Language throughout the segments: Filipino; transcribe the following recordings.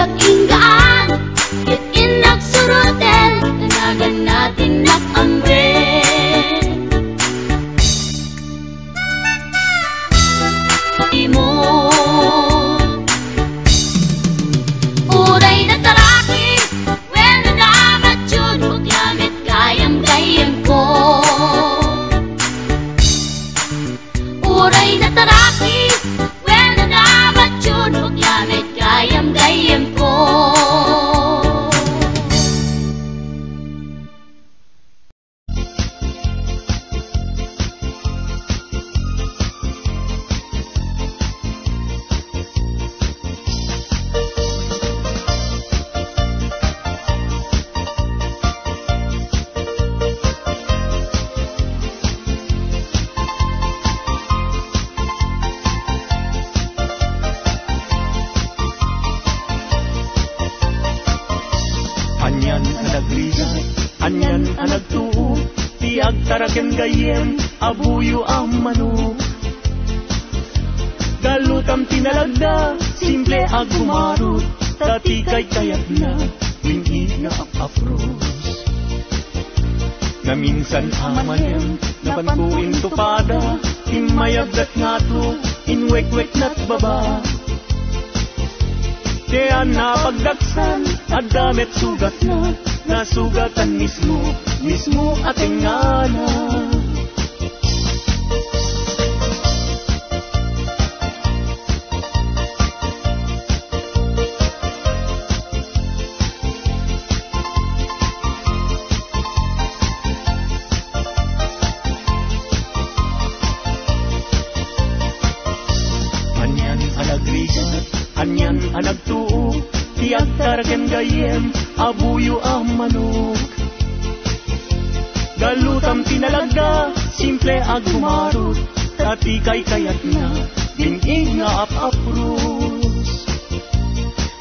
inggaan, ket inak surutel, tanagan natin nakambre. Uray na taraki, when na matsyod, huwag yamit gayam ko. Uray na taraki, when na matsyod, huwag yamit gayam ko. Anyan ang nagtuo, tiag taraken gayem, abuyo ang manok. Galutam tinalagda, simple ag gumarot, tatikay kayat na, lingi nga apros. Na minsan amalem, napantuin tupada, imayagdat nga to, inwek-wek na't baba. Kaya napagdaksan, at damit sugat na, nasugatan mismo ating ngana. Anyan ang nagrigat, anyan ang nagtuo, tiag taraken gayem, abuyo ang manok. Galutam tinalagda, simple ag gumarot, tatikay kayat na, lingi nga apros.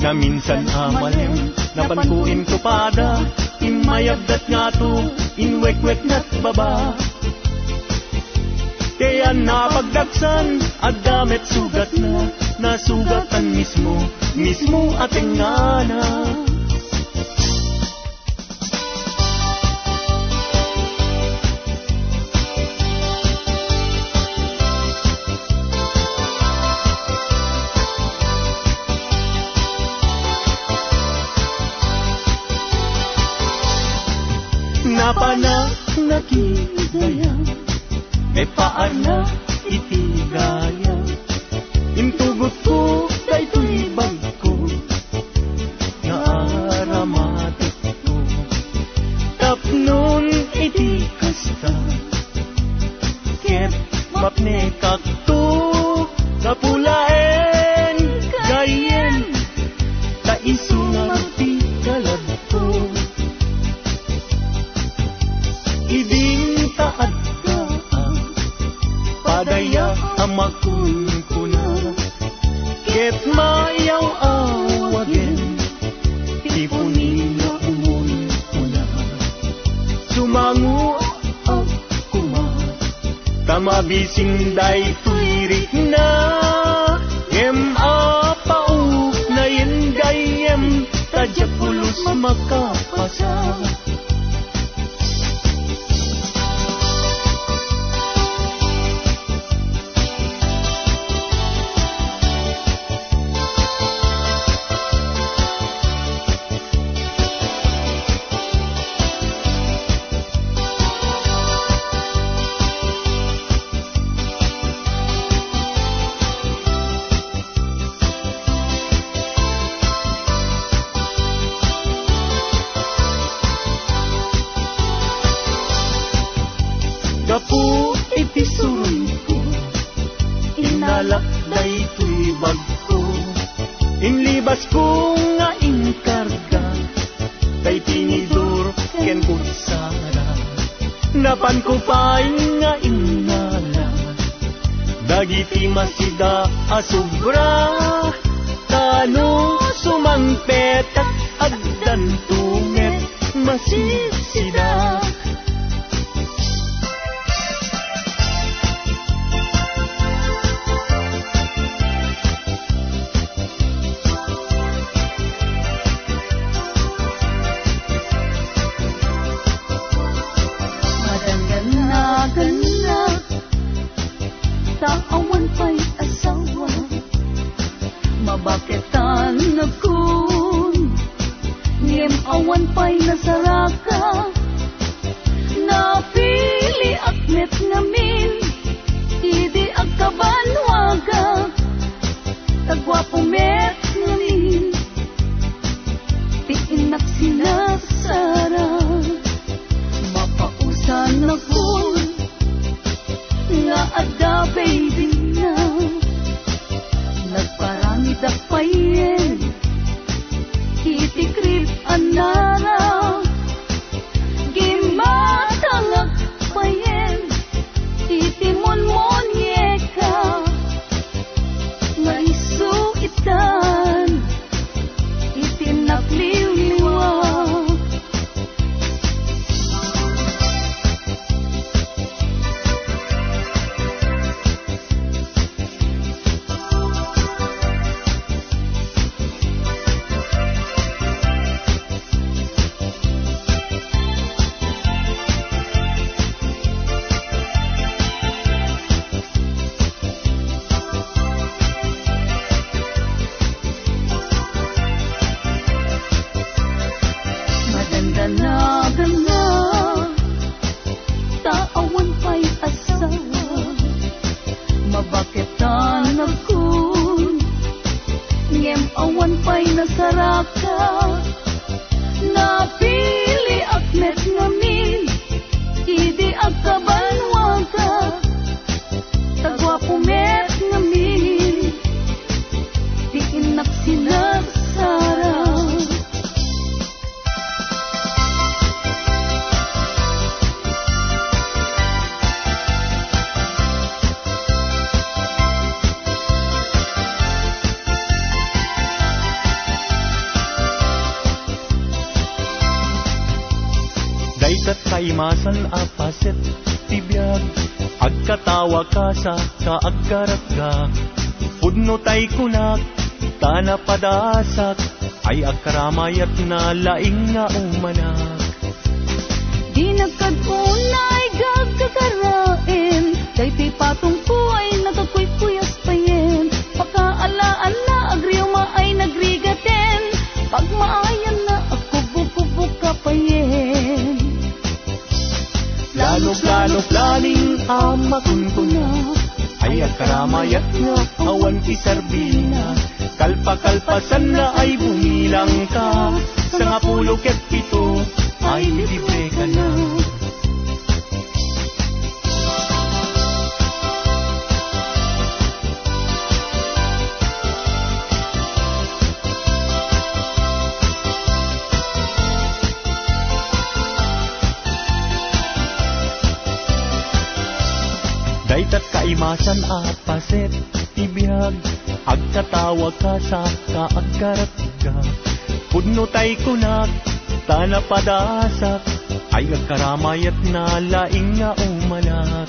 Na minsan amalem, napantuin tupada, imayagdat nga to, inwek-wek na't baba. Kaya napagdaksan, at damit sugat na, nasugatan mismo ating ngana. Napana nakidaya, may paana itigaya. Intugot ko daytoy bagko, naaramatik ko. Tapnon iti kasta, ket mapne kakto, kapulaen gayen, taisungan ti kaladto. Iding taad ka, padaya amakun ko na, ket mayaw awagen, tipunin na umuy ko na. Sumangu ako ma, tamabising day tuirik na, em apau na yen gayem, tadya pulos makapasa. Gapu iti suroy ko, inalak daytoy bagko. Inlibas ko nga inkarga, kay tinidor ken kutsara. Napan ko pa'y nga inala, dagiti masida asubra. Tano sumangpetak agdan tunget masisida. kaimasan apaset tibiyag, agkatawa ka sa kaagkarat ka. Pudno tay kunak, tana padasak, ay agkaramayat na laing nga umanak. Di nagkadunay gagkakarain, daytoy patong ko ay nagkakuyas payen. Pakaalaan na agriuma ay nagrigaten, pagmaayan na ako bububuk kapayen. Lalo planing amakun ko na, ay agkaramayat nga awan kisarbina. Kalpa-kalpasan na ay bumilang ka, sa nga 17 ay libre ka na. Daytat kaimasan apaset tibiyag, agkatawa ka sa kaagkarat ka. Pudno tay kunak, tana padasak, ay agkaramayat na laing nga umanak.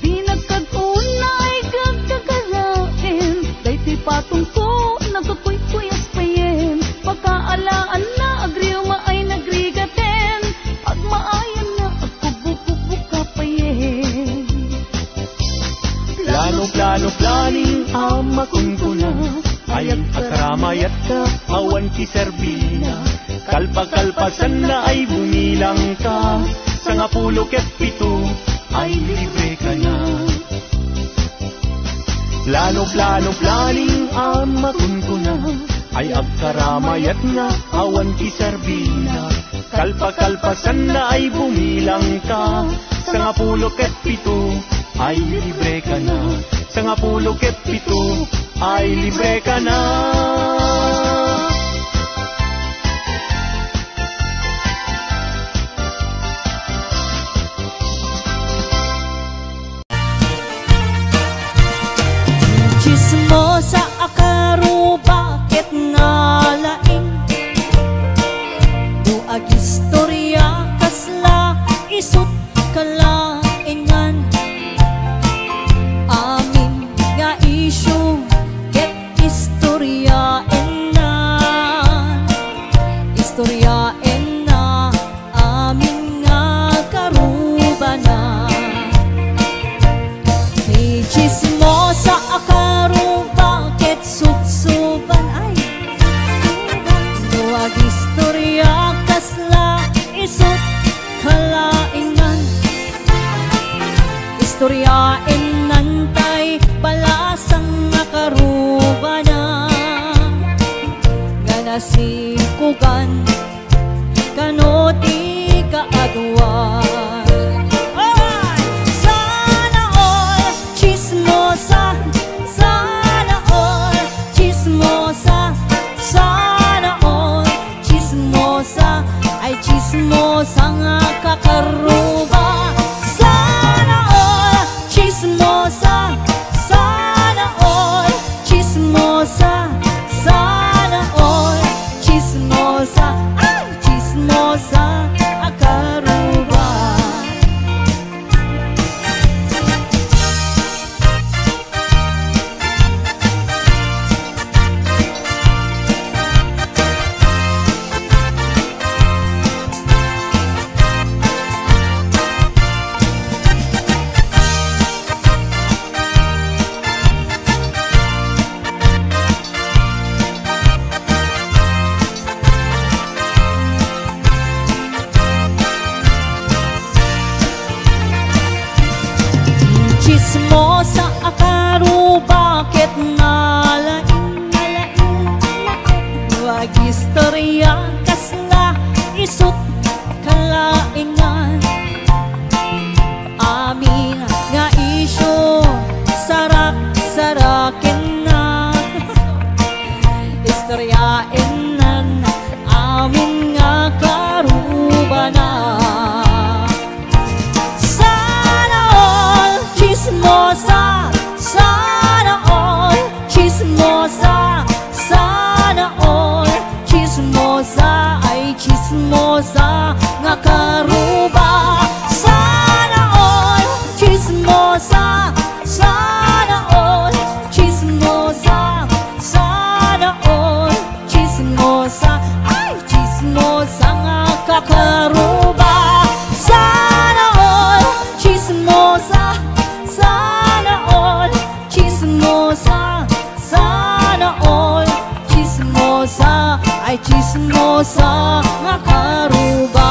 Di nagkadunay gagkakarain, daytoy patong ko nagkakuyas payen. Pagkaalaan na agriuma ay nagrigaten, pagmaayan na ako bububuk kapayen. Planing amakun ko na, ay agkaramayat ka awan kisarbina. Kalpa-kalpasan na ay bumilang ka, sa nga 17 ay libre ka na. Planing amakun ko na, ay agkaramayat nga awan kisarbina. Kalpa-kalpasan na ay bumilang ka, sa nga 17 ay libre ka na. Sa nga 17 ay libre ka na. Chismosa akaro bakit nalaing, buag istorya kasla isut kalaingan. Amin nga isyu ket istorya enan, istorya enna amin nga karubanan. Ni chismosa akaro bakit subsuban ay, buag istorya kasla isut kalaingan. Istorya enantay balasang nga karubanan, nga nasikugan kano di kaagwan. Sana all chismosa, sana all chismosa, sana all chismosa, ay chismosa nga kakaruba. Sana all chismosa, sana all chismosa, sana all chismosa, ay chismosa akaruba. Chismosa akaro bakit nalaing, wag istorya kasla isut kalaingan. Amin nga isyu sarak-sarakin na, istorya enan amin nga karubanan. Chismosa, sana all chismosa, sana all chismosa, ay chismosa nga sana all chismosa, ay chismosa nga kakaruba. Sana all chismosa, sana all chismosa, sana all chismosa, ay chismosa nga karuba.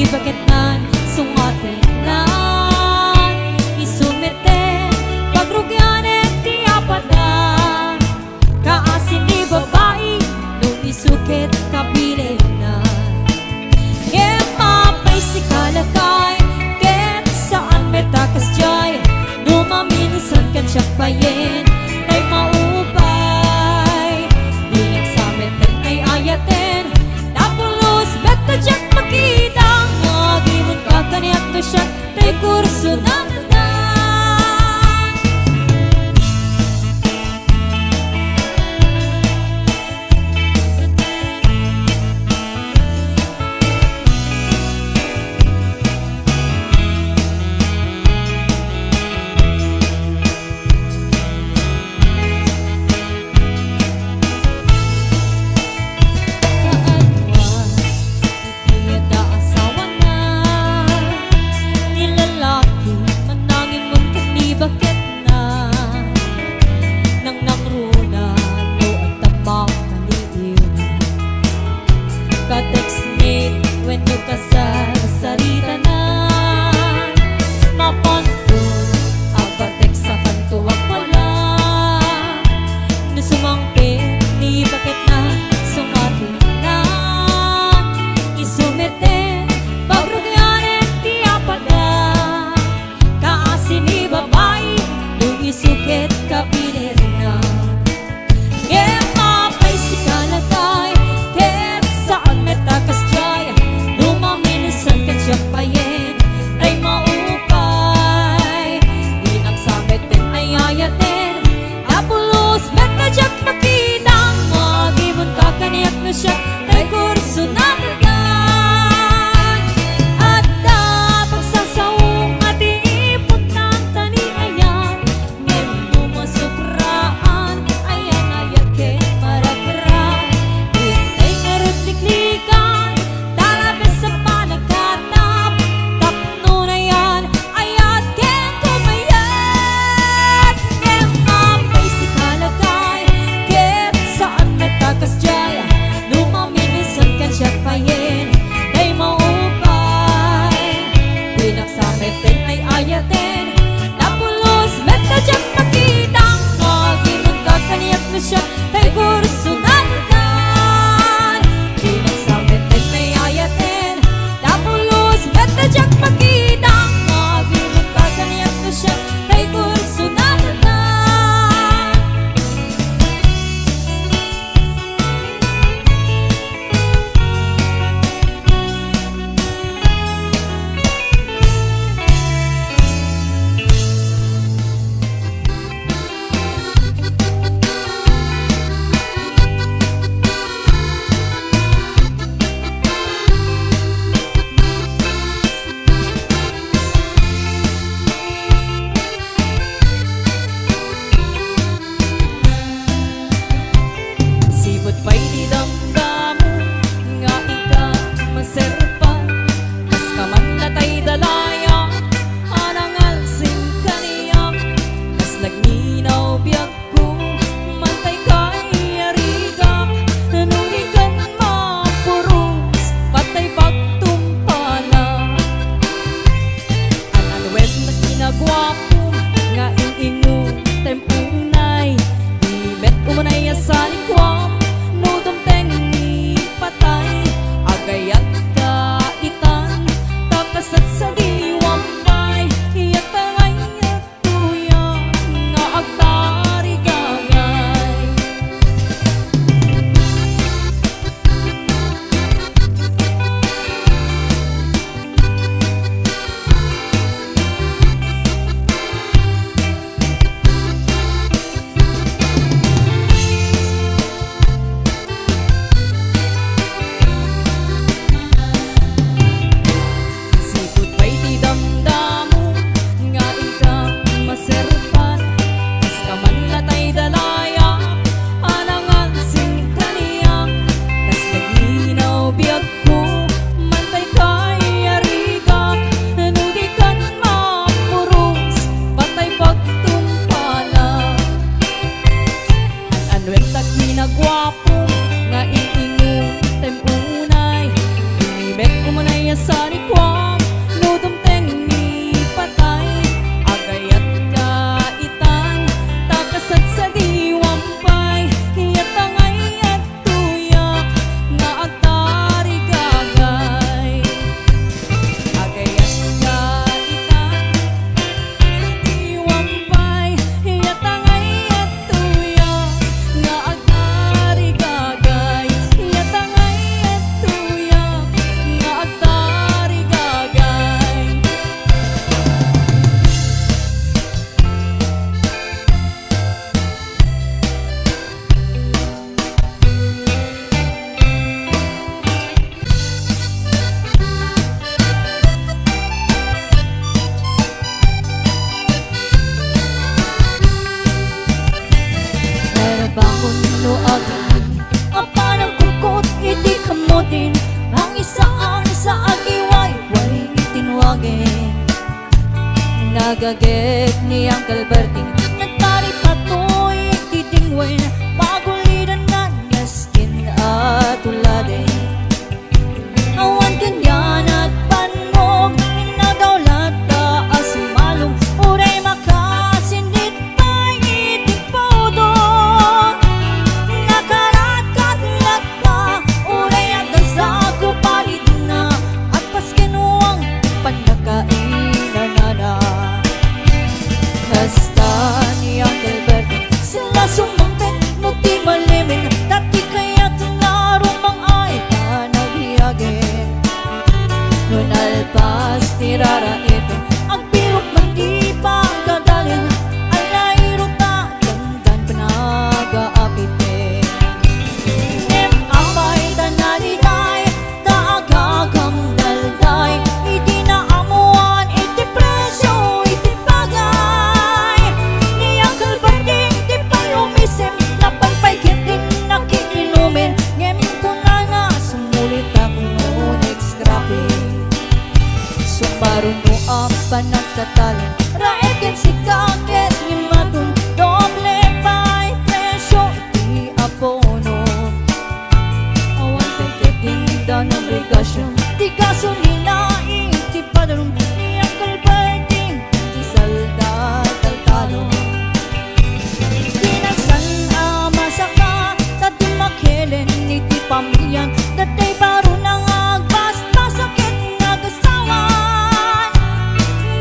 Bakit man sungatin na isumete pagrugyanet ti apada kaasin ni babae nung isukit kabili na ket mapay si kalakay ket saan metakas jay dumaminisan ket siya payen ay maupay bilang sa metet ay ayaten napulos beta jak makita kaniyak na siya tay kurso na Nagagit ni Uncle Berting nagtari patoy titingwin pagulidan na naskin at uladin. Awan kanyan at panog inagawlat ta asimalong uray makasindit pa itipodo. Nakarakat lata uray agasago palit na at paskinuang panakainan na. Hasta ni Uncle Berting sila sumampit no di malimin dati kaya't narumang ay panaghiagin. Nun alpas tiraraitin ang pirok man di pagkadalin alairo ta dandan panag-aapitin. Nem apay tanaliday taagagam dalday iti na amuan iti presyo iti bagay. Ni Uncle Berting di palumisim napagpaigit din nakiinumin ngem ko na nga sumulit akong extrapping. Sumbaro mo ang panagtatalin raekin si kakit ni matun doble pa'y presyo iti apono. Awan pagkating daw ng obligasyon di gasolina iti padalong ni Uncle Berting di salda taltalo. Dinagsan ang masaka dati makilen iti pamilyan datay baro nang agbas-basakit nagasawan.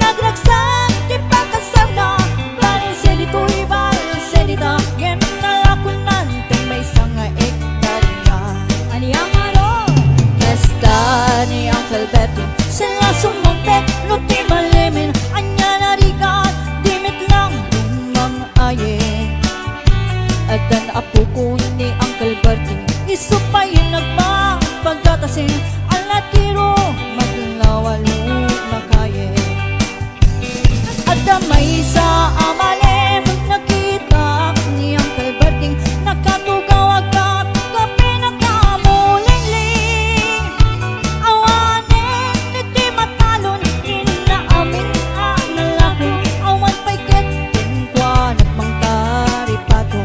Nagragsak di pagkasama balinselito'y balinselita ngem nalakunan tang may sanga ektarya. Aniyang aro Kesta ni Uncle Berting sila sumumpit no di malimin anya narigat dimit lang rimang ayin. At dan apo ko ni Uncle Berting isupayin nagpapagdatasin alat tiro maglawalo na kaye. At damay sa amalim nakita ni Uncle Berting nakatugaw agad kape nakamulingling. Awanin iti matalon inaamin ang nalaki awan pa'y ketin kwa nagmangtari pato.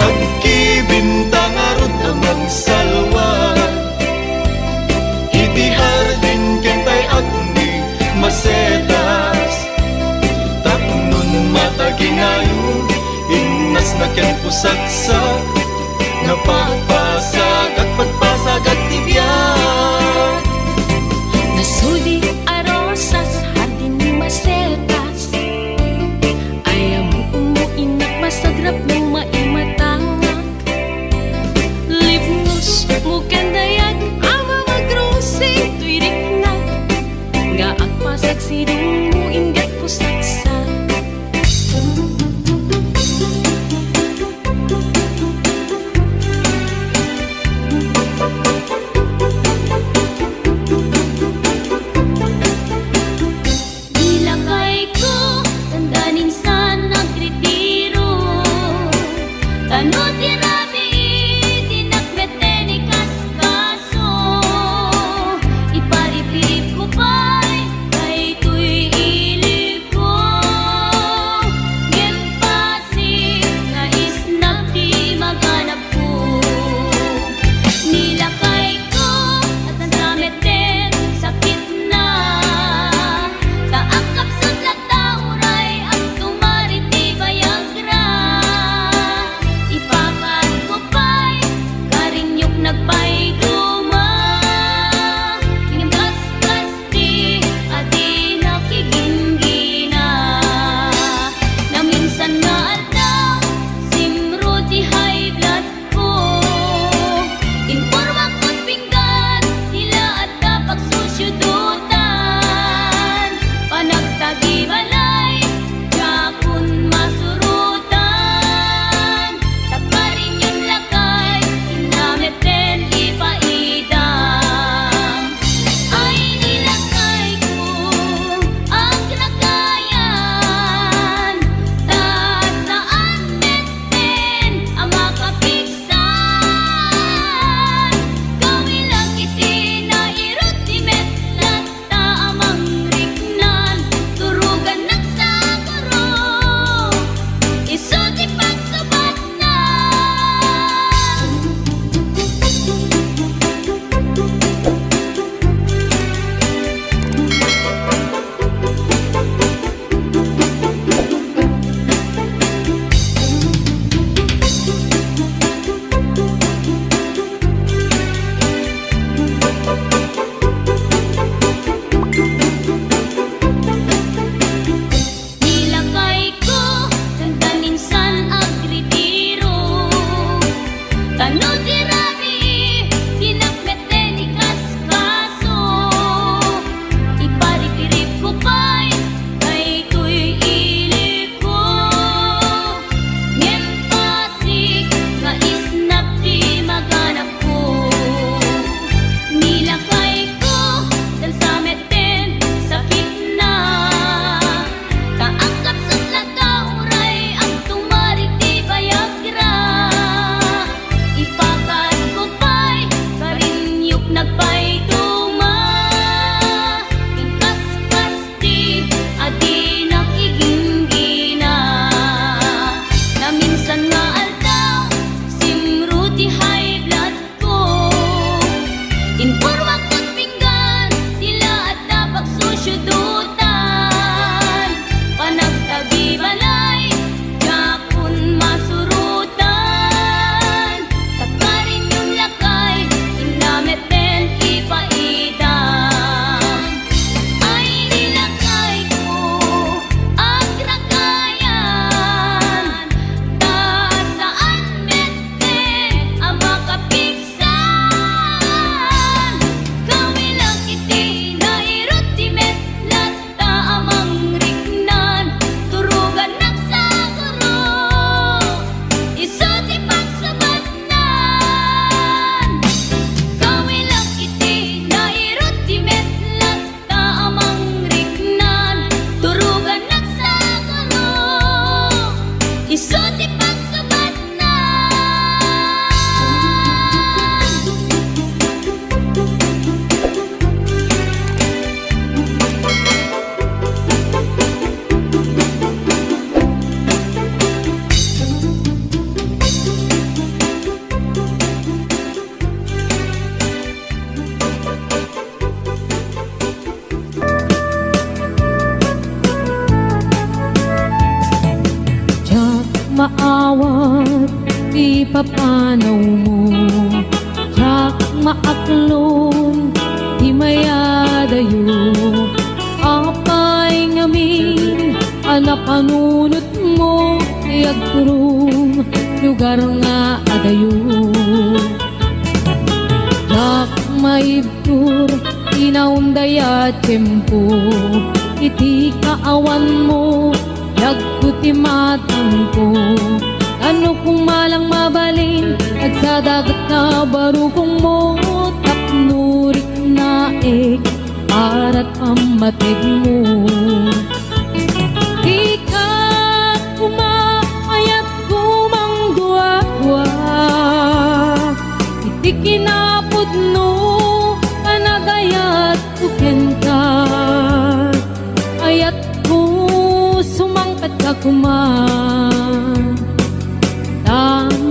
Pagkibintang arot amang salwan iti hardin kentay agni masetas. Tapnon mataginayon innas na ken pusaksak napagpasag at pagpasag at tibiyag. Nasuli arosas hardin ni masetas ayam umuinak masagrap mo maimatangak. Libnos mo kandayag ama magrosing tuirik na nga ang pasagsidong mo ingat pusaksak. ti papanaw mo, jak maaklon ti mayadayo, apay ngamin anapanunot mo ti agturong lugar nga adayo. Jak maibtur inaundaya tempo, iti kaawan mo yagko ti matang ko. Ano kung malang mabalin at sa dagat na barukong mo, tapnurik na arat pamatig mo. Di ka kumaayat kumang dua-dua, iti kinapod no panagayat kuken ka. Ayat ko sumangkat ka kumang,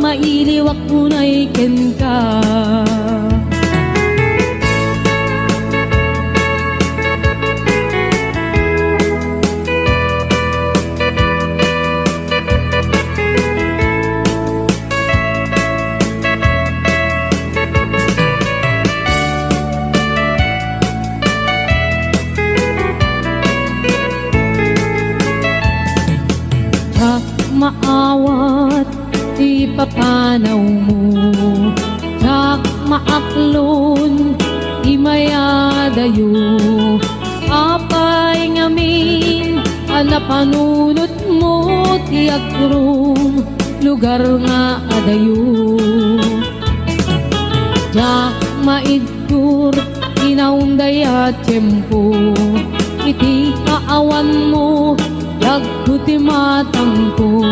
mailiwak ko na iken ka. Jak maawat ti papanaw mo, jak maaklon ti mayadayo, apay ngamin anapanunot mo ti agturong lugar nga adayo. Jak maidtur inaundaya tempo, iti kaawan mo yagko ti matang ko.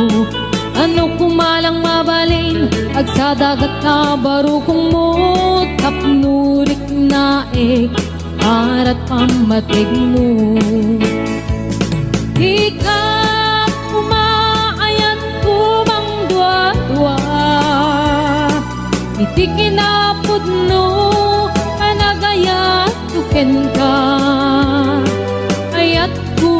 Ano kumalang mabalin ag sa dagat na barukong mo, tapnurik na arat pamatig mo. Di ka kumaayat kumang dua-dua, iti kinapod no panagayat tuken ka. Ayat ko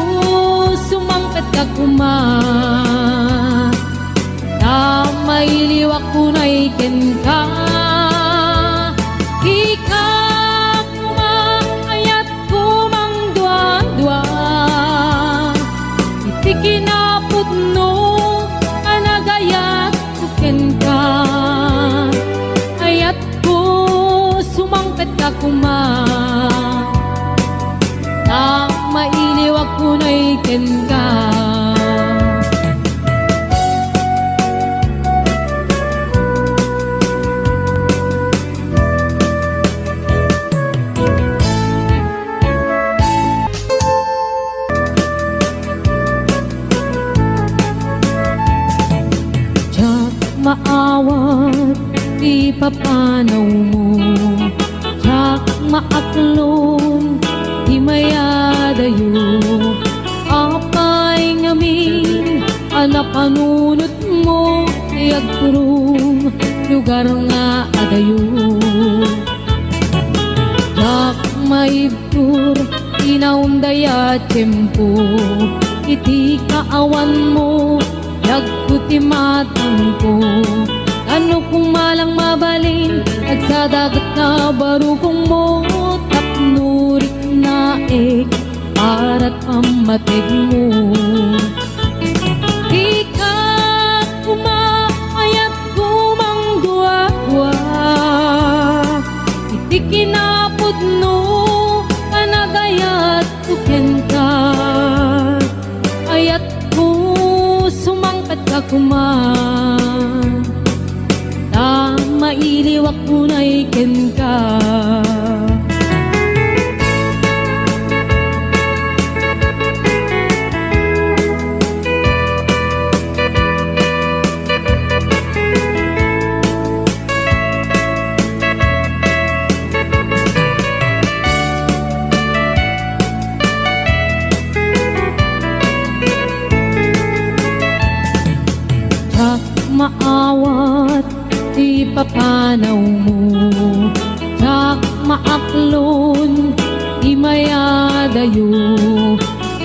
sumangkat ka kumang, mailiwak ko na iken ka. Di ka kumaayat kumang dua-dua, iti kinapod no panagayat kuken ka. Ayat ko sumangkat ka kumang, mailiwak ko na iken ka. Maawat ti papanaw mo, jak maaklon ti mayadayo, apay ngamin anapanunot mo ti agturong lugar nga adayo. Jak maibtur inaundaya tempo, iti kaawan mo yagko ti matang ko. Ano kung malang mabalin ag sa dagat na barukong mo, tapnurik na arat pamatig mo. Di ka kumaayat kumang dua-dua, iti kinapod no panagayat tuken ka. Ayat ko sumangkat ka kumang, mailiwak ko na iken ka. Jak maawat ti papanaw mo, jak maaklon ti mayadayo,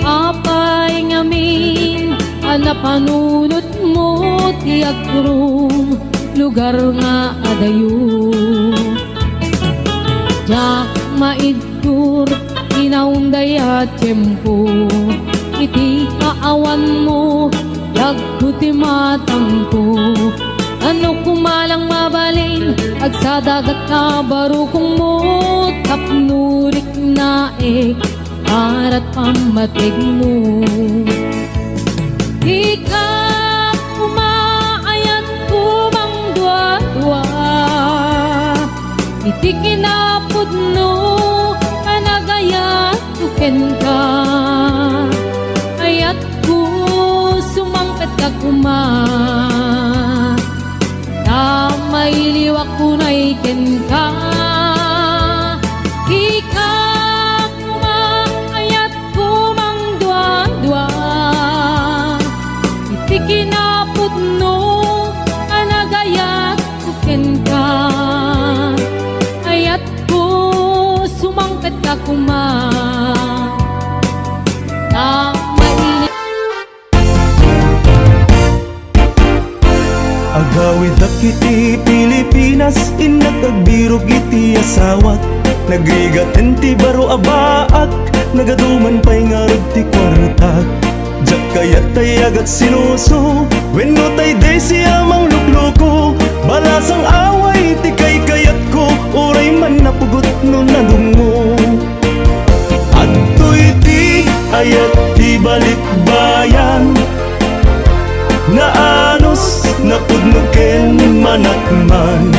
apay ngamin anapanunot mo ti agturong lugar nga adayo. Jak maidkur inaunday at tiyempo, iti kaawan mo yagkuti matangko. Ano kumalang mabalin agsadagat na barukong mo, tapnurik na arat pamatig mo. Ika umaayat ko bang dua-dua, iti kinapod no kanagayat tuken ka. Ayat ko sumangkat ka kuma, may liwak ko na iken ka. Ika kumakayat kumang dua-dua, iti kinapod no anagayat kuken ka. Ayat ko sumangkat ka kuma, agawid iti Pilipinas, inagagbirog iti asawat. Nagrigaten ti baro abaak, nagaduman pa'y ngarag ti kwartak. Jak kayat tay agat sinuso, wenno tay day siya mang lukloko. Balasang away ti kay kayat ko, uray man napugot no nadungo. Adtoy ti ayat ti balikbayan, naanos napudnuken manakman.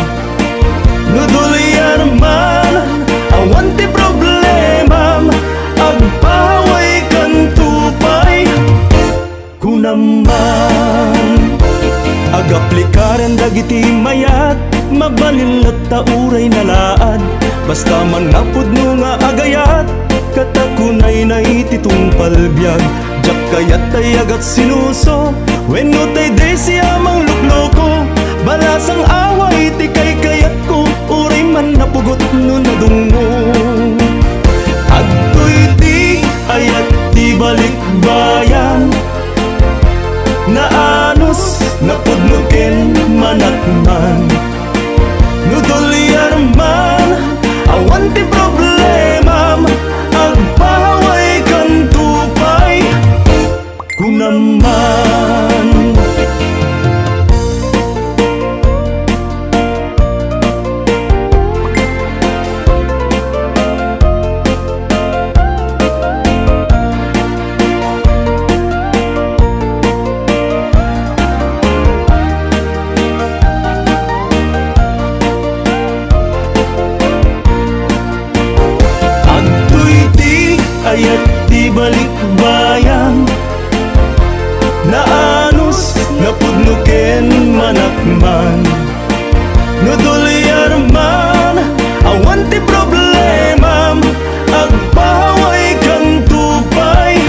Nudulyan man awan ti problema, agpaway kan tupay kunaman. Agaplikaran dagiti mayat, mabalin ta uray nalaad. Basta man napudno nga agayat, katakunay na ititong palbyag. Jak kayat tay agat sinuso, wenno tay day siya mang lukloko. Balasang away ti kay kayat ko, uray man napugot no nadungo. Adtoy ti ayat ti balikbayan, naanos napudnuken manakman. Nudulyar man awan ti problema, agpaway kan tupay kunaman. Ayat di balikbayan, naanos napudnuken manakman. Nudulyar man awan ti problema, agpaway kang tupay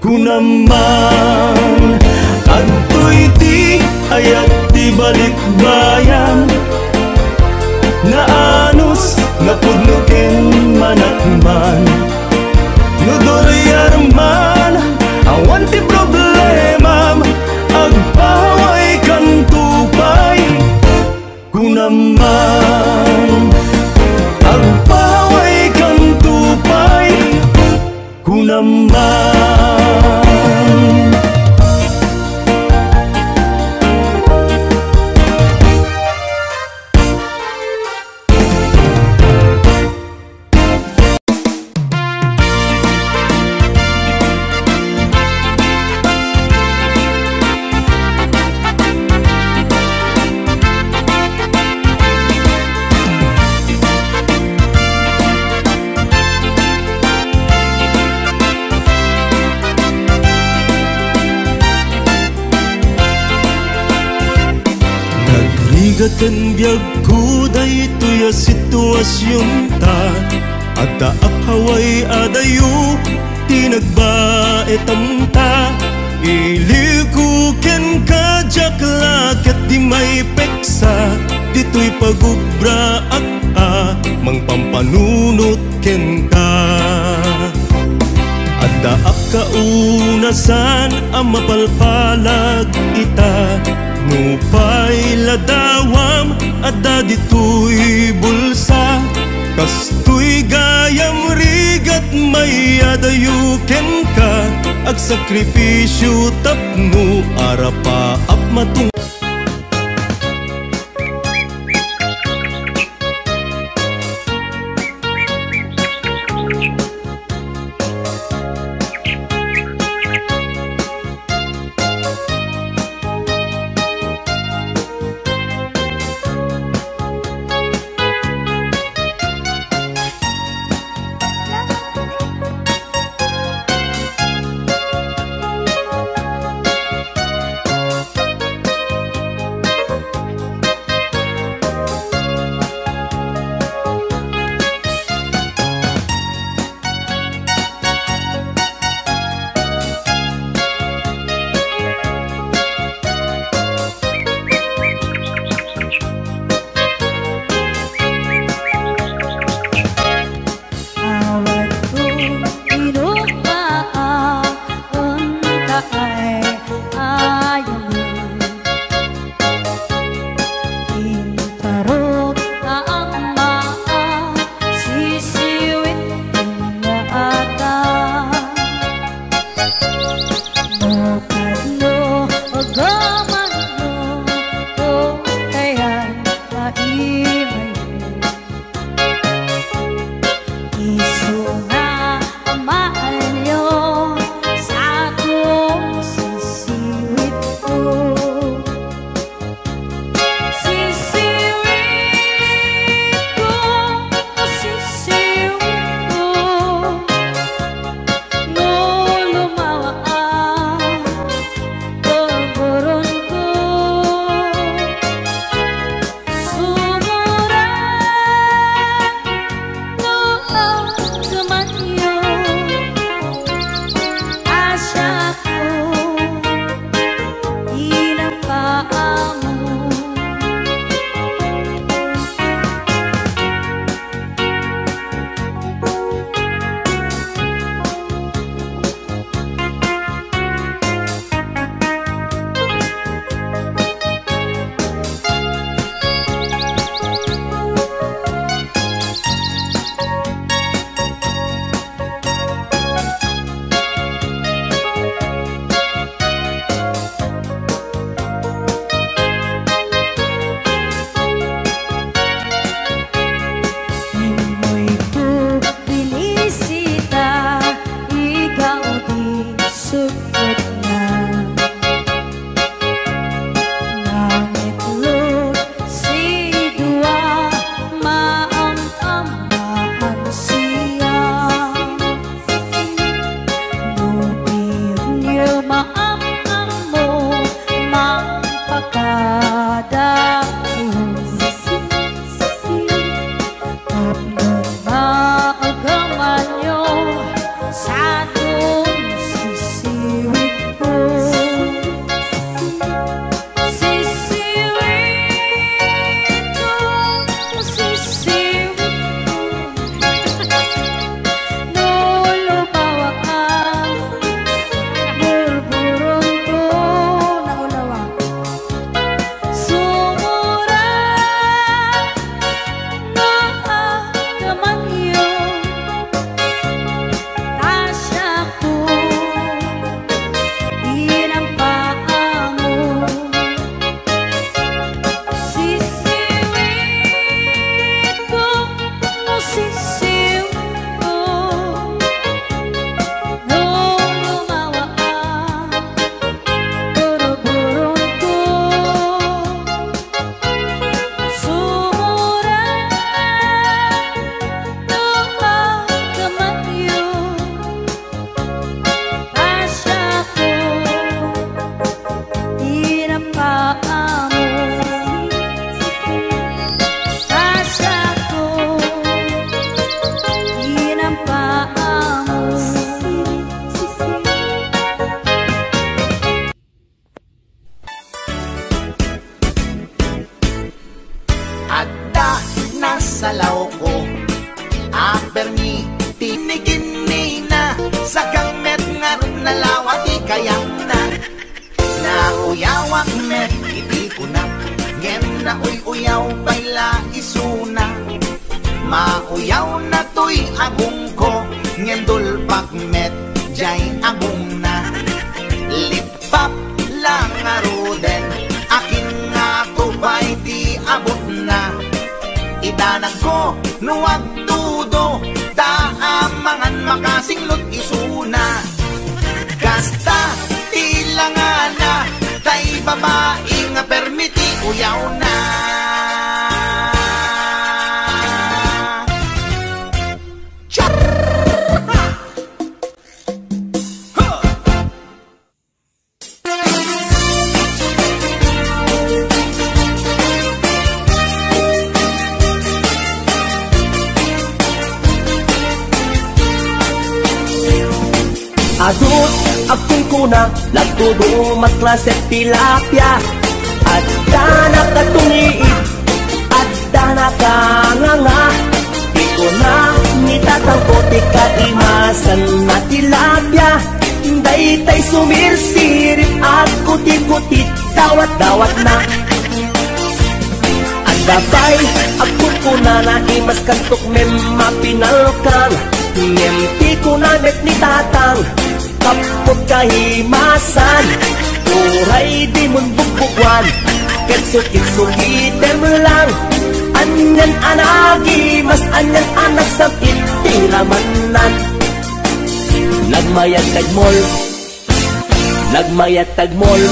kunaman. Adtoy ti ayat di balikbayan, naanos napudnuken manakman. Nudulyar man awan ti problema, agpaway kan tupay kunaman. Agpaway kan tupay kunaman. Gatan biyag ko daytoy a sitwasyon ta, at taapaway adayo tinagbaetam ta. Ilikuken ka jaklaket di may peksa, dito'y pagubra ak mang pampanunot ken ka. Adda ak kaunasan ang mapalpalag ita, Nupay ladawam at dito'y bulsa, kastoy gayam rigat may adayuken ka, ag sakripisyo tapno arapa ap matung. salaw ko Aperni, tinigin na Sa kamet nga nalawati kayang na Nauyawak met, na uy-uyaw bayla isuna. Mauyaw na tuy agong ko, ngendol pagmet jay agong na. Lipap lang aruden, akin nga tubay di abot na. Idanag ko nuwag tudo, daamangan makasinglot isuna. Kasta tilangan na, tay babae nga permiti uyaw na. Adut akong kuna, lagtudo matklaset tilapia. At dana katungiit, at dana kanganga. Di ko na nitatangko, di kaimasan na tilapia. Daytay sumirsirip at kuti-kutit, dawat-dawat na. Ang gabay, akong kuna na imas kantok mem mapinalkan. Ngemti ko na met ni tatang, kapot kahimasan. Uray di mon bugbugwan, kitsukit-sukitem lang. Anyan anagi, mas anyan anak sa itiramanan. Nagmayat tagmol, nagmayat tagmol,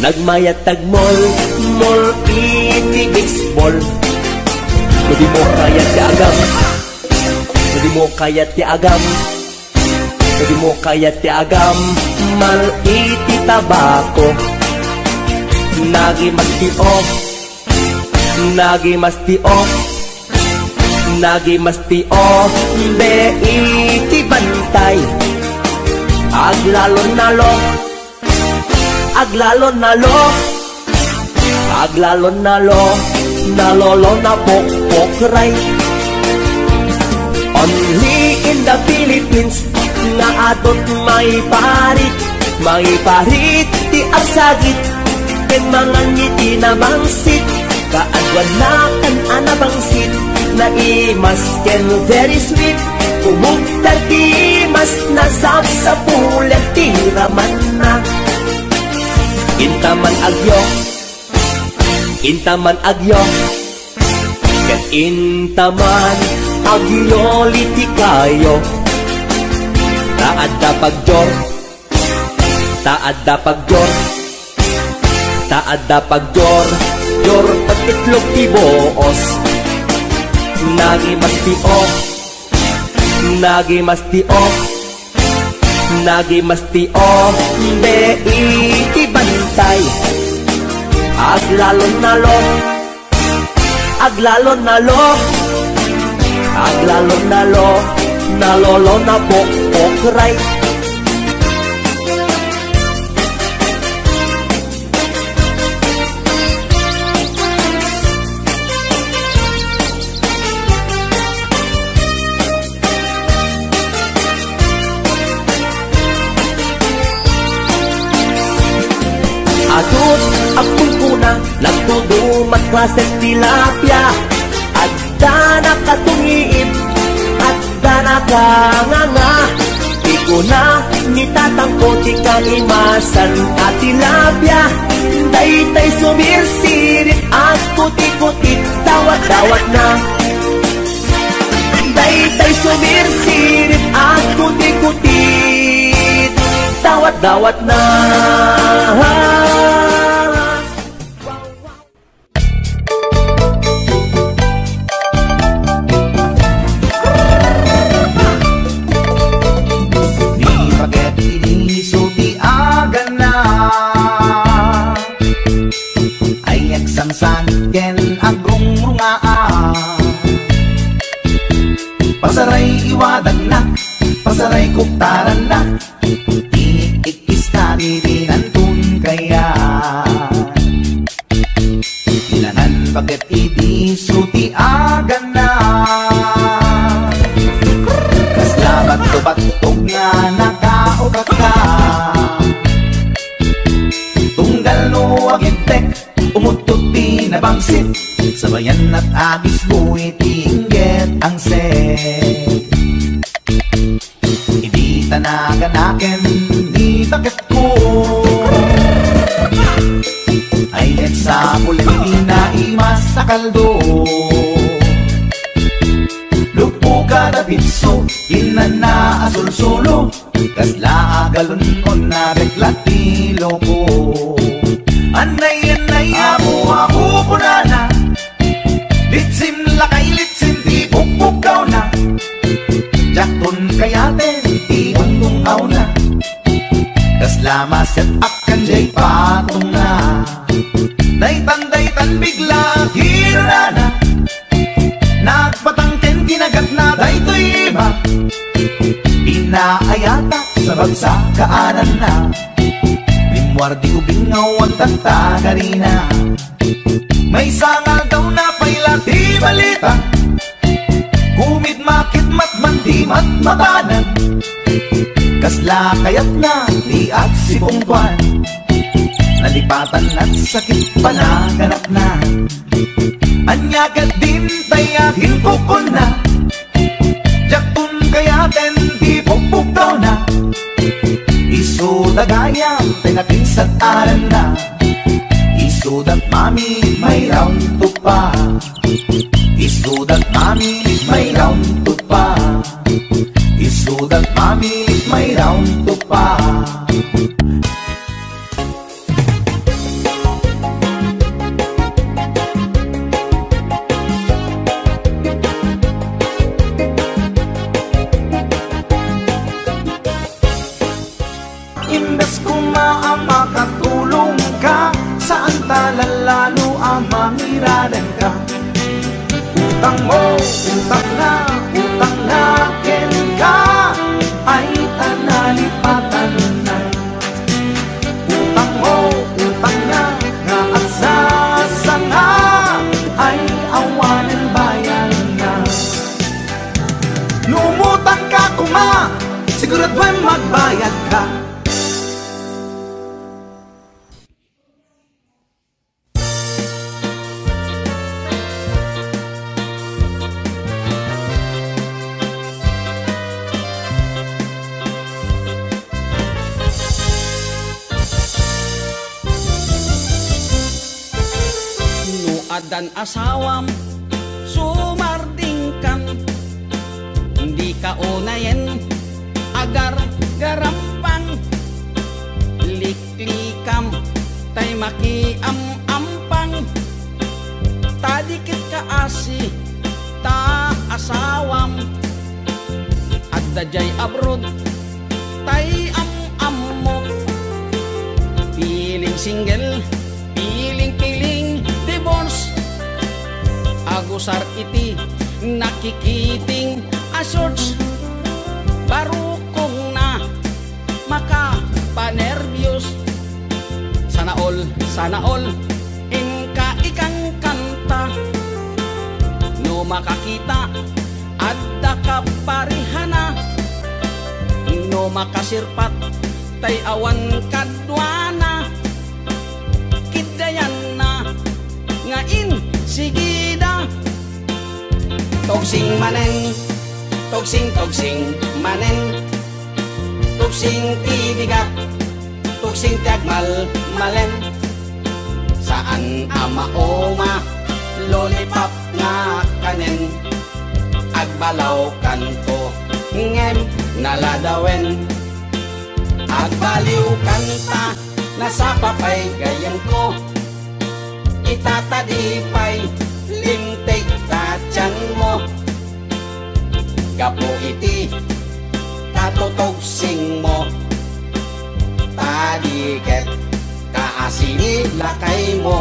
nagmayat tagmol, mol iti baseball. Kudi mo kayat ti agam, kudi mo kayat ti agam, kudi mo kayat ti agam, mal iti tabako. Nagi mastio, nagi mastio, nagi mastio, be iti bantay. Aglalon nalo, aglalon nalo, aglalon nalo, nalolo na pokpokray. Only in the Philippines nga adot may parit ti arsagit, ken mga ngiti na bangsit, kaadwan na kan anabangsit, na imas ken very sweet, umugtar ti mas nasab sa pulet tiraman na. Intaman agyo, intaman agyo, ken intaman agyo liti kayo. Taadda pagjor, taadda pagjor, taadda pagjor, jor patitlog ti boos. Nagi mastio, nagi mastio, nagi mastio, be iti bantay. Aglalon nalo, aglalon nalo, aglalon nalo, nalolo na pokpokray. Adut akong kuna, lagtudo matklaset tilapia. Adda na katungiib, adda na kanganga. Di ko na nitatangko, di kaimasan at tilapia. Daytay sumirsirit at kuti-kutit, dawat-dawat na. Daytay sumirsirit at kuti-kutit, dawat-dawat na. Pasaray iwadan na, pasaray kuktaran na, iikis na nirinantun kaya. Ilanan bagat iti suti agan na, kaslabat to batog nga nakaukak ka. Tunggal no agintek, umutot tinabangsit, sabayan at agis buwit iinggit ang set. Hindi tanaganakin, di takit ko ay net sa puliti na imas sa kaldo. Lupo kada pitso, inana asul-sulo, kasla agalun na reklatilo ko. Anay ako punana, litsim lakay litsim di pukpukaw na. Jakton kayaten di untung aw na, kasla maset akan jay patong na. Daytan bigla hirana, nagpatangken kinagat na daytoy iba. Inaayata sa bagsak kaanan na, limwardi ko bingaw ang tagtagarina. May sangal daw na paila di balita, kumit makit matman di matmatanan. Kasla kayat na di at si Pungkwan, nalipatan at sakit panaganap na. Anyagat din tayagin kukon na, jaktun kayaten di pukpukaw na. Isudagaya tinakinsat aran na, isudat mami may round to pa. Isudat mami may round to pa. Isudat mami may round to pa. Imbes kumaama katulong ka, saan talalalo ang mangiralan ka. Utang mo, utang na ken ka, ay tanalipatan na. Utang mo, utang na, nga at sasanga, ay awanan bayan na. Lumutang ka kuma, siguraduhin magbayad ka. Adan asawam sumarding kan, hindi ka unayen agar garampang. Liklikam tay makiam-ampang, tadikit ka asi ta asawam. At dajay abroad tay am-am mo, piling single piling divorce. Agusar iti nakikiting asorts, barukong na makapanervyos. Sana all inka ikang kanta, no makakita adda kaparihana, no makasirpat tay awan kadwana. Kidayan na ngain sigida, togsing manen, togsing manen, togsing tibigat, togsing tiagmal malen. Saan amaoma lollipop nga kanen, agbalaw kanto ngem naladawen. Agbaliw kanta nasa papay gayang ko, itatadipay limtek tatyan mo. Gapo iti katotogsing mo, tadiket kaasili lakay mo.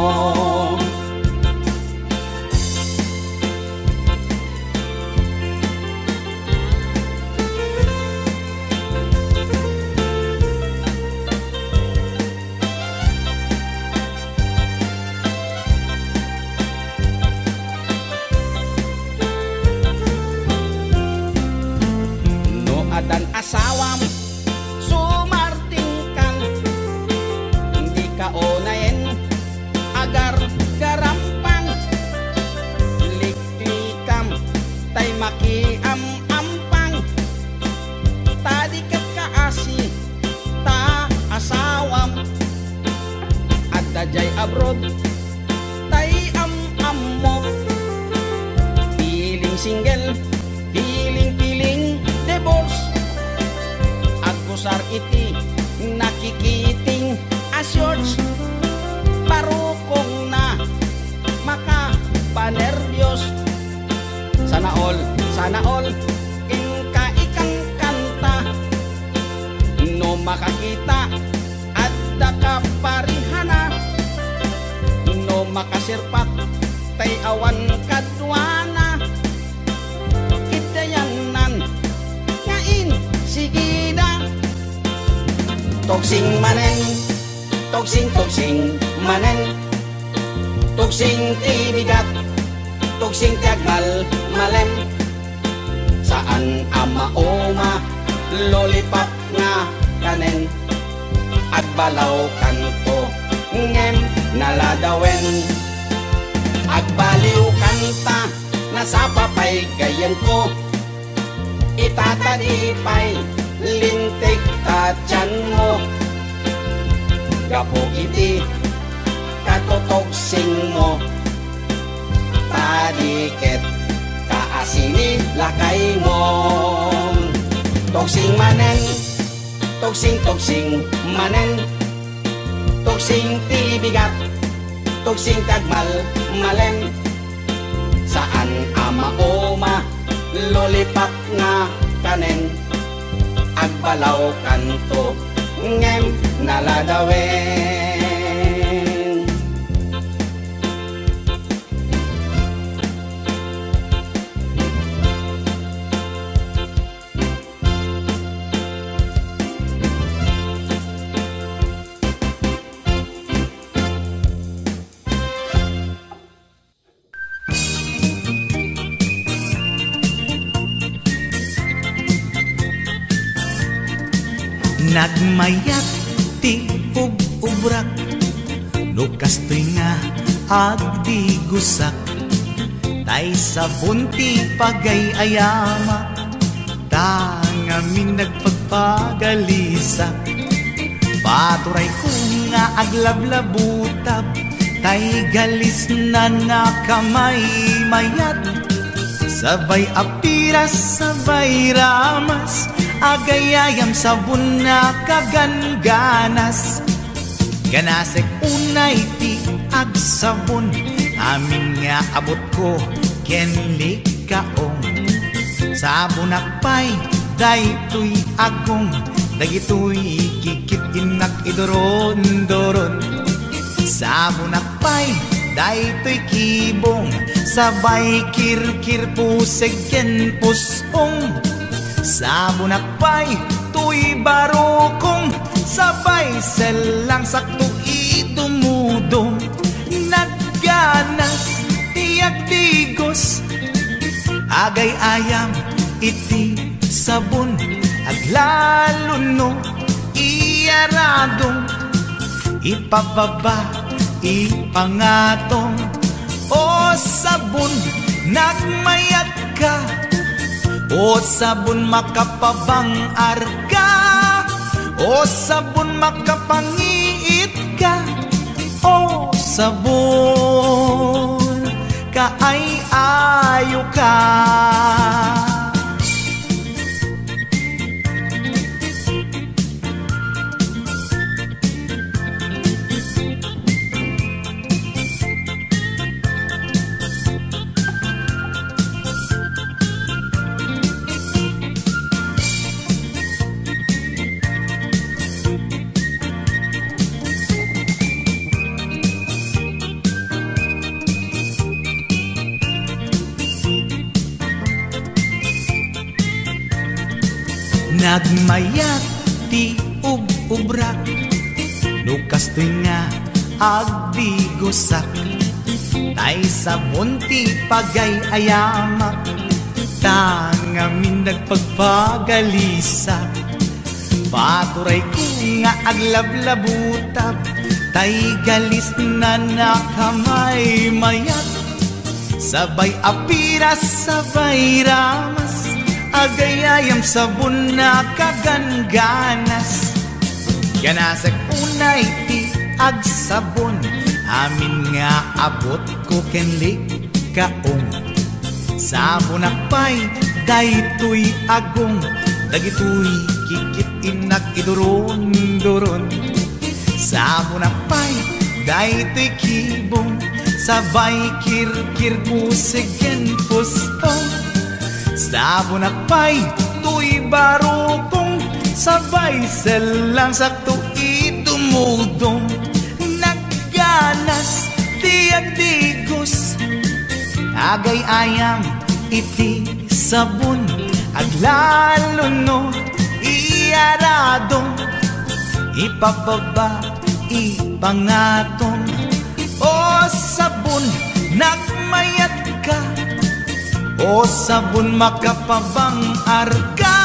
Adan asawam sumartingkan, hindi ka onayen agar garampan. abroad tay am mo. Piling single, piling divorce. Agkusar iti nakikiting asyos. Parukong na makapanerbiyos. Sana all ikang kanta. No makakita at dakaparihana. No makasirpat tay awan kadwana. Kitayanan ngain sige na. Toksing manen, toksing manen. Toksing tibigat, toksing tiagmal malem. Saan ama-oma lollipop nga kanen. Agbalaw kanto ngem naladawen. Agbaliw kanta nasapapay gayan ko. Itatadipay lintik tatyan mo. Gapo iti katotoksing mo. Tadiket kaasini lakay mo. Toksing manen, toksing manen. Toksing tibigat, toksing tagmal malem. Saan ama-oma lollipop nga kanen. Agbalaw kanto ngem naladawen. Nagmayat ti ubrak, lukastoy nga agdi gusak. Tay sabon ti pagay-ayama, tangamin nagpagpagalisak. Paturay ko nga aglablabutab, tay galis na nakamay mayat. Sabay apiras, sabay ramas, agayayam sabon na kaganganas. Ganasek unay ti agsabon, amin nga abot ko kenli kaong. Sabon akpay, daytoy agong, dagitoy kikit inak idoron-doron. Sabon akpay, daytoy kibong, sabay kirkir puseg ken pusong. Sabon akpay, tuy barukong, sabay selang sakto idumudong. Nagganas, tiyak tigos, agay ayam iti sabon. Aglalo no, iyaradong, ipababa, ipangatong. O sabon, nagmayat ka, o sabon makapabang arka, o sabon makapangiit ka, o sabon kaay-ayo ka. Nagmayat ti ubrak, lukastoy nga agdi gusak. Tay sabon ti pagay-ayamak, tangamin nagpagpagalisak. Paturay ko nga aglablabutab, tay galis na nakamay mayat. Sabay apiras, sabay ramas, agayayam sabon na kaganganas. Ganasag unay ti agsabon, Amin nga abot ko kenli kaong sa bunakpay daytoy agong dagitoy kikit inak iduron-duron sa bunakpay daytoy kibong sabay kirkir pusigen puspong sa bunakpay tuy barukong sabay selang sakto itumudong nagganas tiag digos agay ayam iti sabon aglalo no iyaradong ipababa ipangatong o sabon nagmayat ka o sabon makapabangar ka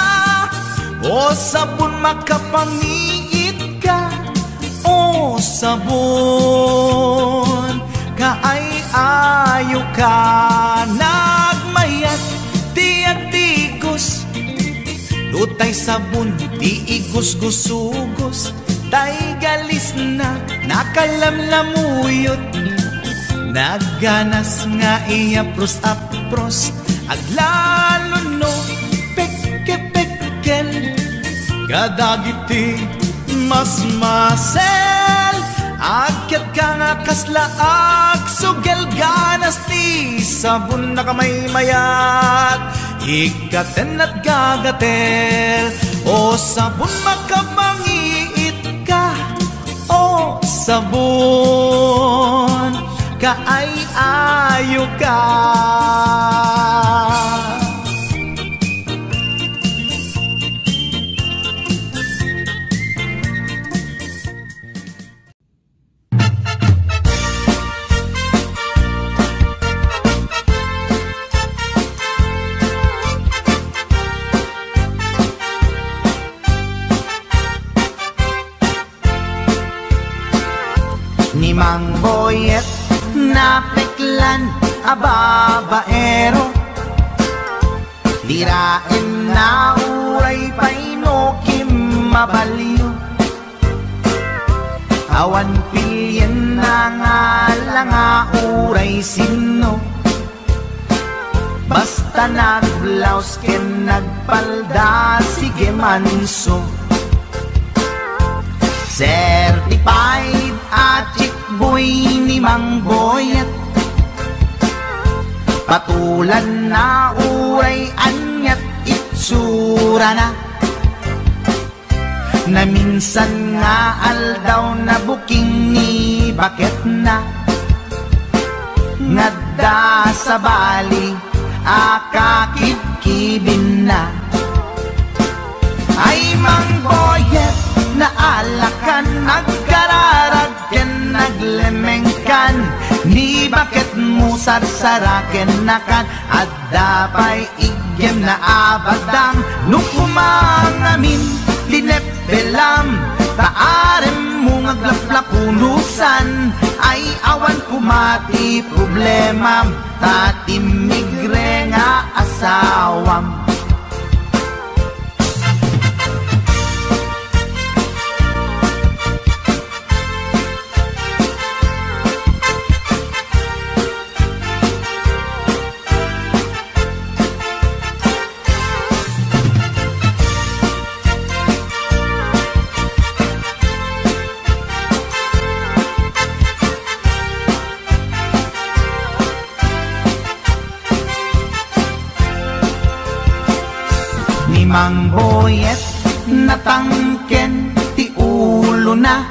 o sabon makapamiit ka o sabon kaay ayo ka nagmayat tiag tigos lutay sabon di igos-gusugos tay galis na nakalamlamuyot nagganas nga iya pros-apros aglalo no pekke-pekkel kadagiti mas-masel agkat ka nga kaslaag sugel ganas ti sabon na kamay mayat ikaten at gagatel o sabon makabangiit ka o sabon kaay ayo ka ni Mang Boyet napeklan ababaero dirain na uray painokim mabaliw awan pilyen na nga langa uray sino basta nagblaus ken nagpalda sige manso certified at boy ni Mang Boyet patulan na uray anyat itsura na minsan nga aldaw na buking ni bakit na ngadda sa bali akakibkibin na ay Mang Boyet na alakan nagkararag ken naglemengkan ni bakit mo sarsaraken nakan at dapay igyem na abadang nukumangamin linepelam taarem mo ngaglaplakunusan ay awan kumati problema tatimigre nga asawam Mang Boyet natangken ti ulo na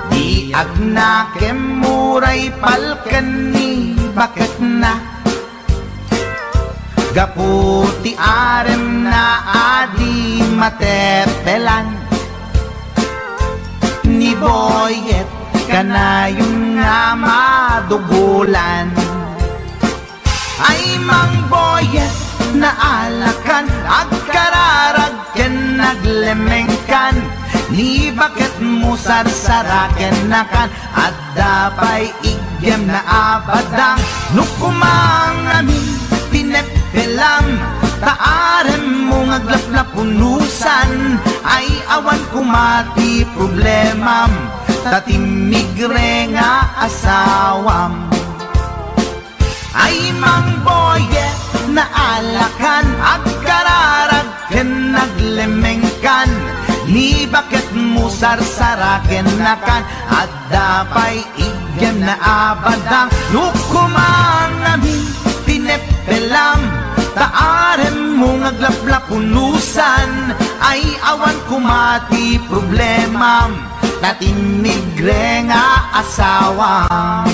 di agnakem muray palken ni bakit na gaputi arem na adi matepelan ni Boyet kanayong nga madugulan ay Mang Boyet na alakan agkararag ken naglemengkan ni bakit mo sarsaraken nakan at dapay igyem na abadang nukumangamin pinepelam taarem mo ngaglaplapunusan ay awan kumati problemam tatimigre nga asawam. Ay mang boyet na alakan, agkararag ken naglemengkan, ni bakit mo sarsaraken nakan, at dapay igem na abadang, lukumang namin tinepelam, taarem mo ngaglaplapunusan, ay awan kumati problemam, tatimigre nga asawam.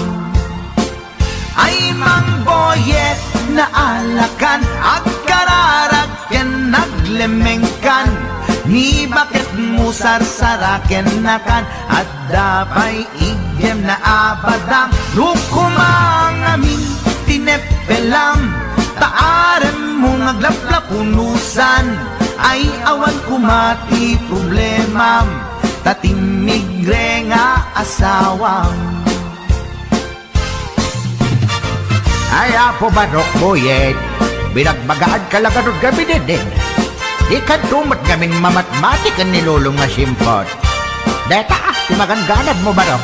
Ay mang boyet na alakan, agkararag ken naglemengkan, ni bakit mo sarsaraken nakan, at dapay igem na abadang, lukumang amin tinepelam, taarem mo ngaglaplapunusan, ay awan kumati problemam, tatimigre nga asawam. Ay apo barok boyet, binagbagaan ka lang karod gabi din. Di ka tumat gaming mamatmatik ang nilulong nga simpot. Deta, timagan ganad mo barok.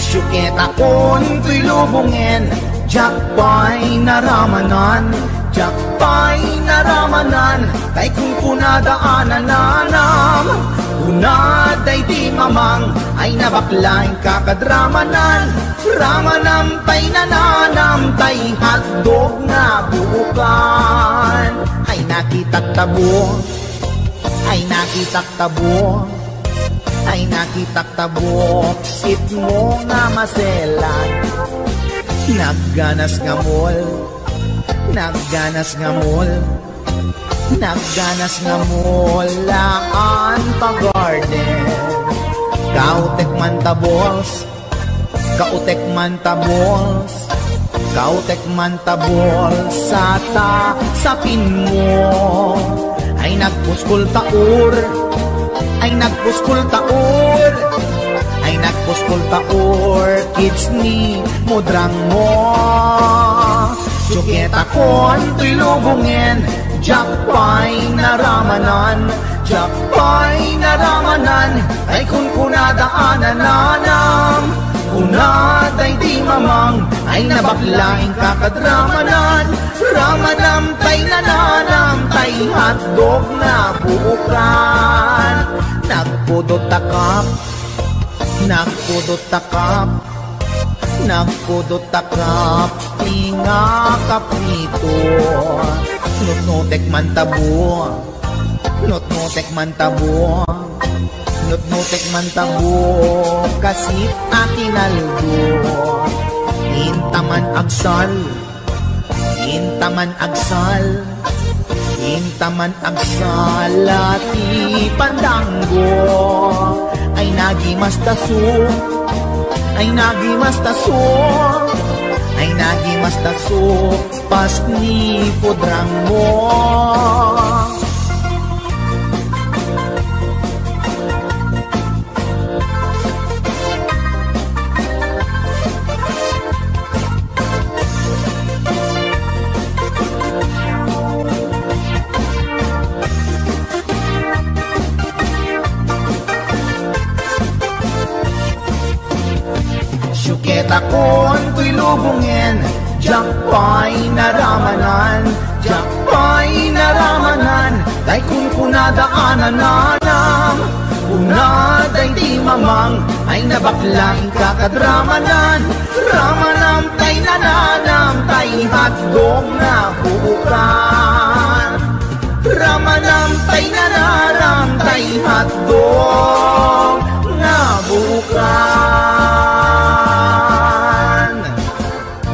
Sukit akon tuy lubungin, jakpay naramanan, jakpay naramanan, kay kung punadaanan nanam, punaday di mamang, ay nabaklain kakadramanan, ramanam tay nananam, tay hotdog na buukan, ay nakitak tabo, ay nakitak tabo, ay nakitak tabok, sit mo nga maselan, nagganas nga mol, nagganas nga mol, nagganas nga mol, laan pa garden, kautek man tabols, kautek man tabols, kautek man tabols, sata sapin mo, ay nagpuskol taur, ay nagpuskol taur, ay nagpuskol taur, kids ni mudrang mo. Sukit akon tuy lubungin, jakpay naramanan, jakpay naramanan, ay kun kunadaanan nanam, kunaday di mamang, ay nabaklaing kakadramanan, ramanam tay nananam, tay hotdog na buukan, nagpudot takap, nagpudot takap, nagpudot takap, tinga kaprito, nutnutek man tabo, nutnutek man tabo, nutnutek man tabo, kasit akinaldo, intaman agsal, intaman agsal, intaman agsal, lati pandanggo, ay nagimastaso, ay nagimastaso, ay nagimastaso, pas ni pudrang mo. Sukit akon tuy lubungin, jakpay naramanan, jakpay naramanan, kay kung kunadaanan nanam, kunaday di mamang, ay nabaklaing kakadramanan, ramanam tay nananam, tay hotdog na buukan, ramanam tay nananam, tay hotdog na buukan.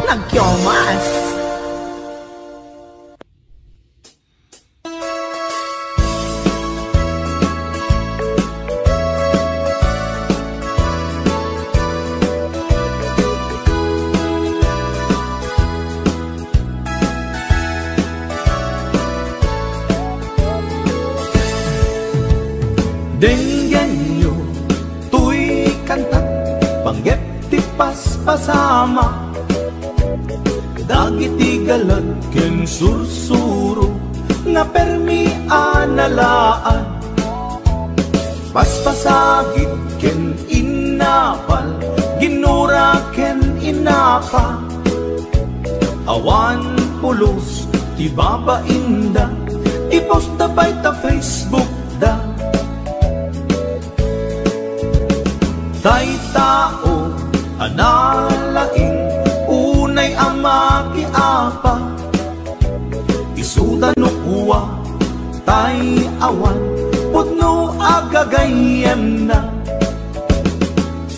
Nagkyomas. Dengyan nyo, tuy panggep ti paspasama, dagiti galat ken sursuro, nga permi analaan, paspasagit ken inapal, ginura ken inapa, awan pulos ti babainda, ipost na bay ta Facebook da. Tay tao analaing, unay ama ki apa, isuda no kuwa tay awan, putno agagayem na.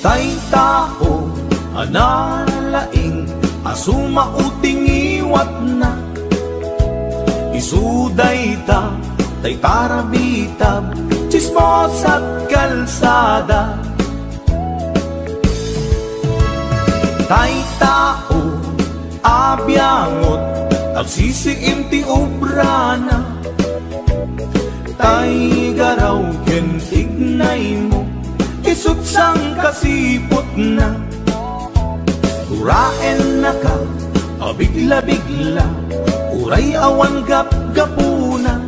Tay tao analaing, asuma uting iwat na, isuday ta tay tarabitab, chismos at kalsada. Tay tao abyangot, agsisiim ti obrana, tay garaw ken tignay mo, isut sang kasipot na. Uraen na ka, abigla-bigla, uray awan gap-gapuna,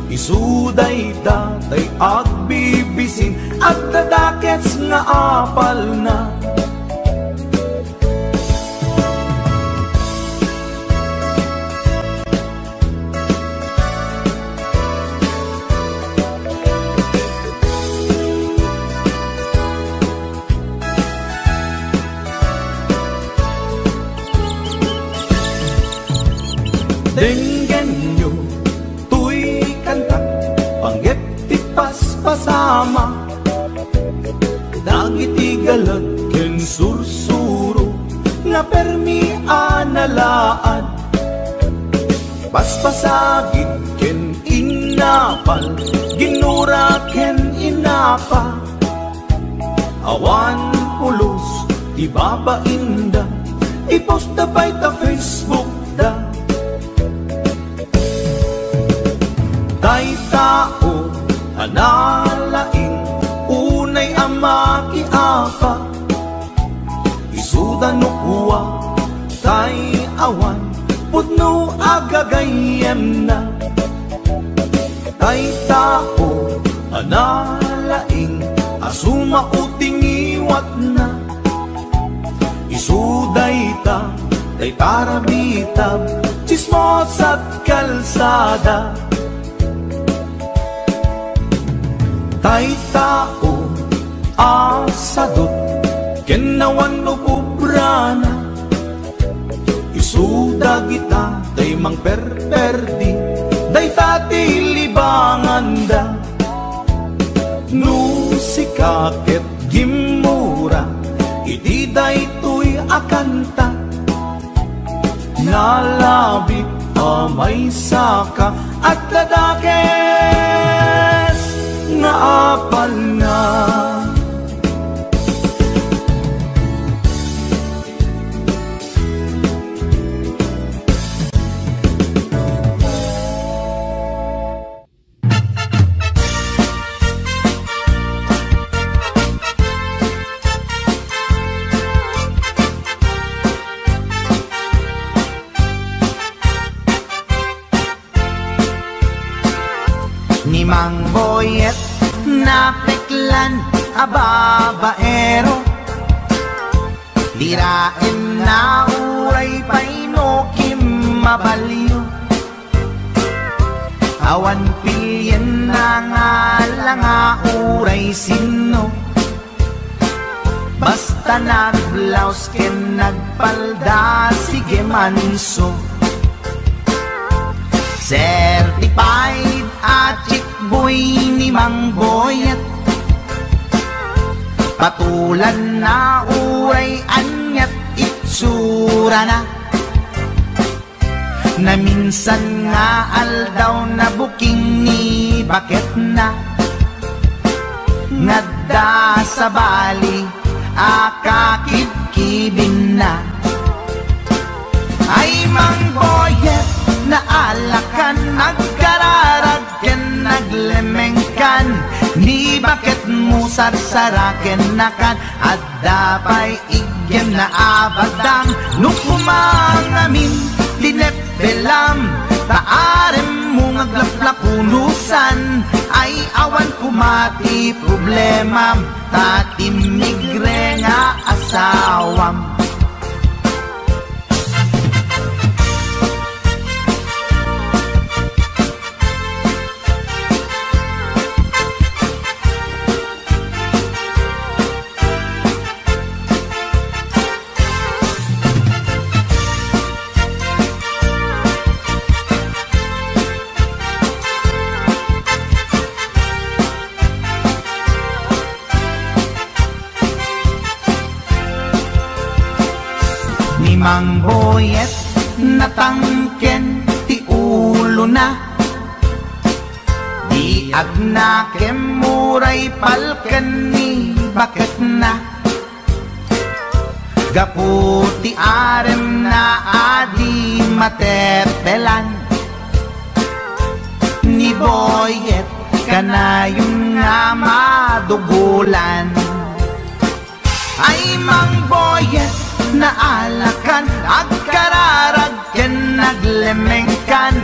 isuday datay agbibisin, at dadakets nga apal na. Denggen nyo, tuy kanta, panggep ti paspasama, dagiti galat ken sursuro, nga permi analaan, paspasagit ken inapal, ginura ken inapa, awan pulos ti babainda, ipost na bay ta Facebook da. Tay tao analaing, unay ama ki apa, isuda no kuwa tay awan, putno agagayem na. Tay tao analaing, asuma uting iwat na, isuday ta tay tarabitab, chismos at kalsada. Tay tao asadot, kenawan no kubrana, isuda kita day mang perperdi, day tati libanganda. No sikaket gimura, iti day tuy akanta, nalabit amay saka at dadakes nga apal na. Ni Mang Boyet na peklan ababaero, dirain na uray painokim mabaliw, awan pilyen na nga langa uray sino, basta nagblaus ken nagpalda sige manso. Certified at chick boy ni Mang Boyet, patulan na uray anyat itsura na, na minsan nga aldaw na buking ni bakit na, ngadda sa bali akakibkibin na. Ay Mang Boyet, naalakan, nagkararag ken naglemengkan, ni bakit mo sarsaraken nakan at dapay igyem na abadang nukumang amin linepelam taarem mo ngaglaplakunusan ay awan kumati problema tatimigre nga asawam. Mang boyet natangken ti ulo na di agnakem muray palken ni bakit na gaputi arem na adi matepelan ni boyet kanayong nga madugulan ay mang boyet naalakan agkararag ken naglemengkan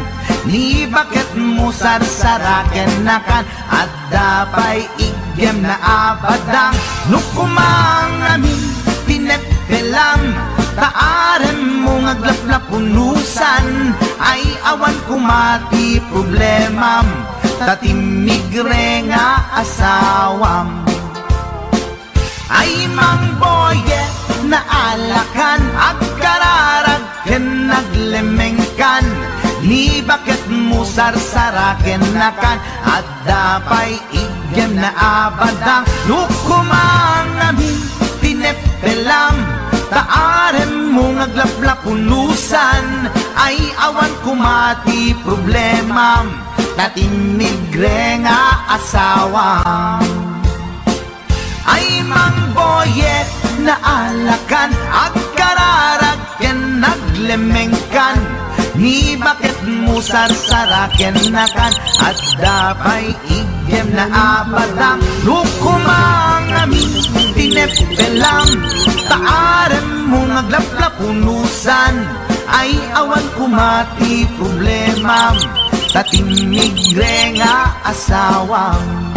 ni bakit mo sarsaraken nakan at dapay igyem na abadang nukumang amin pinepelam taarem mo ngaglaplapunusan ay awan kumati problemam tatimigre nga asawam ay mang boyet naalakan agkararag ken naglemengkan ni bakit mo sarsaraken nakan at dapay igyem na abadang nukumang amin pinepelam taarem mo ngaglaplapunusan ay awan kumati problemam tatimigre nga asawam ay mang boyet naalakan agkararag ken naglemengkan ni bakit mo sarsaraken nakan at dapay igyem na abadang nukumang amin pinepelam taarem mo ngaglaplapunusan ay awan kumati problemam tatimigre nga asawam